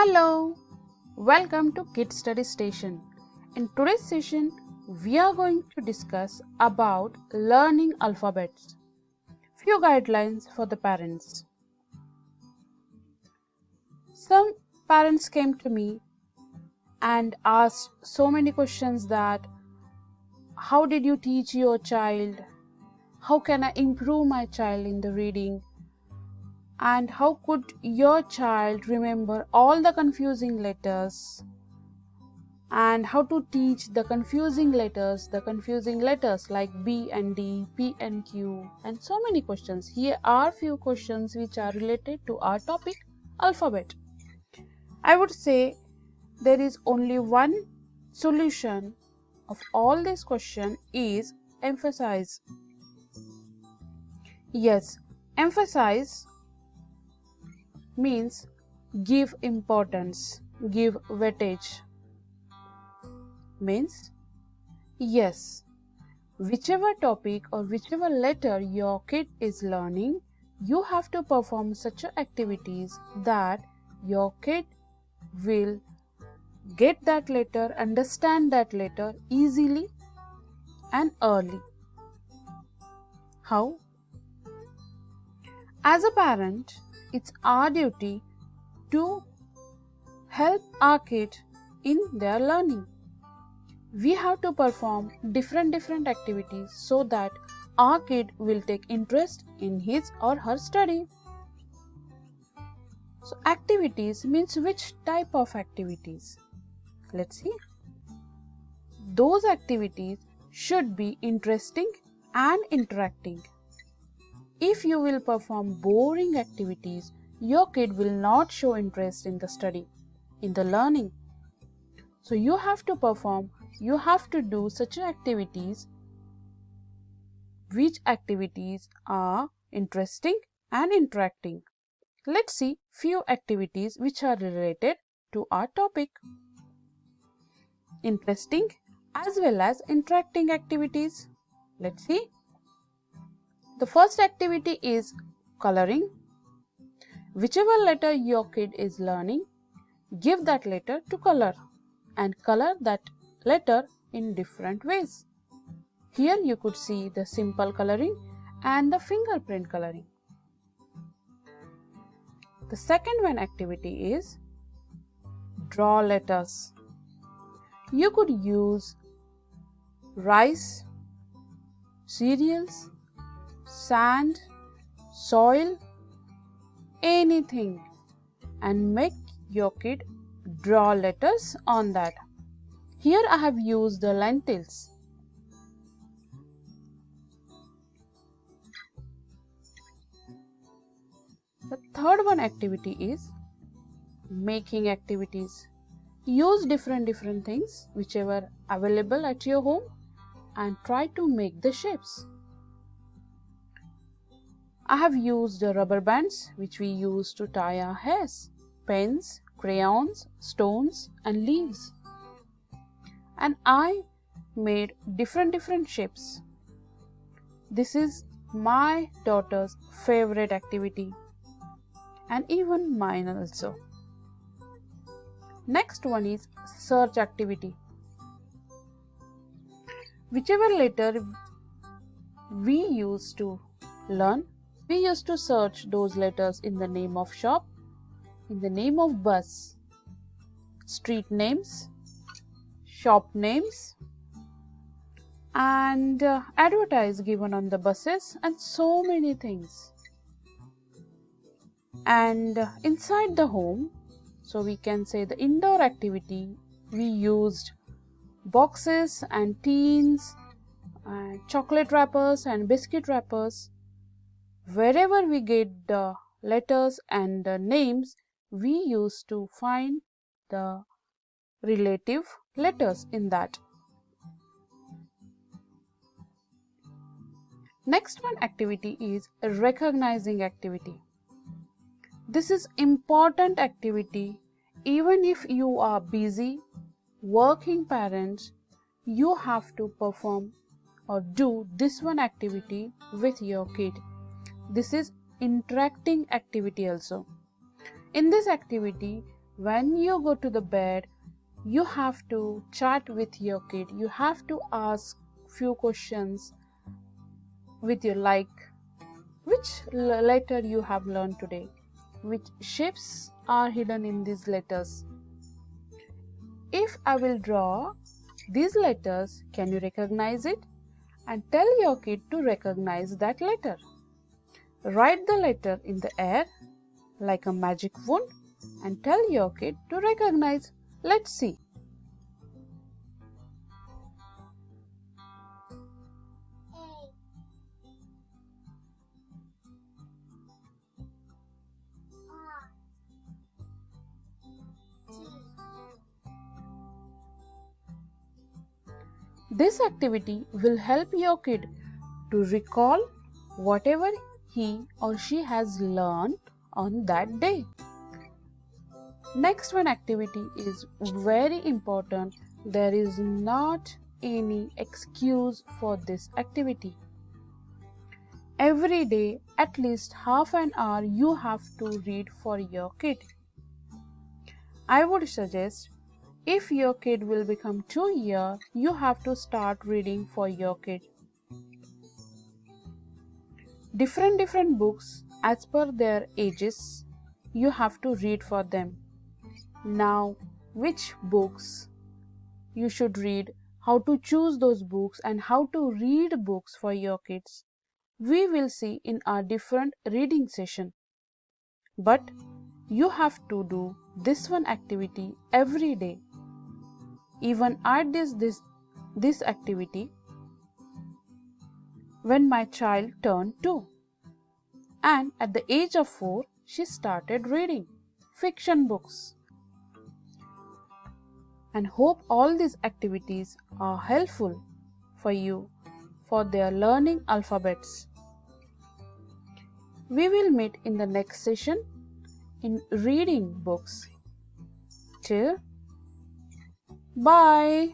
Hello, welcome to Kids Study Station. In today's session, we are going to discuss about learning alphabets. Few guidelines for the parents. Some parents came to me and asked so many questions that how did you teach your child? How can I improve my child in the reading? And how could your child remember all the confusing letters? And how to teach the confusing letters like B and D, P and Q, and so many questions. Here are few questions which are related to our topic, alphabet. I would say there is only one solution of all these questions is emphasize. Yes, emphasize means give importance, give weightage. Means yes, whichever topic or whichever letter your kid is learning, you have to perform such activities that your kid will get that letter, understand that letter easily and early. How? As a parent, it's our duty to help our kid in their learning. We have to perform different activities so that our kid will take interest in his or her study. So activities means which type of activities? Let's see. Those activities should be interesting and interacting. If you will perform boring activities, your kid will not show interest in the study, in the learning. So you have to do such activities which activities are interesting and interacting. Let's see few activities which are related to our topic. Interesting as well as interacting activities. Let's see. The first activity is coloring. Whichever letter your kid is learning, give that letter to color and color that letter in different ways. Here you could see the simple coloring and the fingerprint coloring. The second one activity is draw letters. You could use rice, cereals, sand, soil, anything, and make your kid draw letters on that. Here I have used the lentils. The third one activity is making activities. Use different things whichever available at your home and try to make the shapes. I have used the rubber bands which we use to tie our hairs, pens, crayons, stones and leaves. And I made different shapes. This is my daughter's favorite activity and even mine also. Next one is search activity. Whichever letter we used to learn, we used to search those letters in the name of shop, in the name of bus, street names, shop names, and advertise given on the buses and so many things. And inside the home, so we can say the indoor activity, we used boxes and tins, and chocolate wrappers and biscuit wrappers. Wherever we get the letters and the names, we used to find the relative letters in that. Next one activity is recognizing activity. This is important activity. Even if you are busy working parents, you have to perform or do this one activity with your kid. This is interacting activity also. In this activity, when you go to the bed, you have to chat with your kid. You have to ask few questions with you, like which letter you have learned today, which shapes are hidden in these letters. If I will draw these letters, can you recognize it? And tell your kid to recognize that letter. Write the letter in the air like a magic wand and tell your kid to recognize. Let's see. This activity will help your kid to recall whatever he or she has learned on that day. Next one activity is very important. There is not any excuse for this activity. Every day, at least half an hour, you have to read for your kid. I would suggest, if your kid will become 2 years, you have to start reading for your kid. Different books as per their ages, you have to read for them. Now, which books you should read, how to choose those books, and how to read books for your kids, we will see in our different reading session. But you have to do this one activity every day. Even I did this activity when my child turned 2, and at the age of 4 she started reading fiction books. And hope all these activities are helpful for you for their learning alphabets. We will meet in the next session in reading books. Till bye.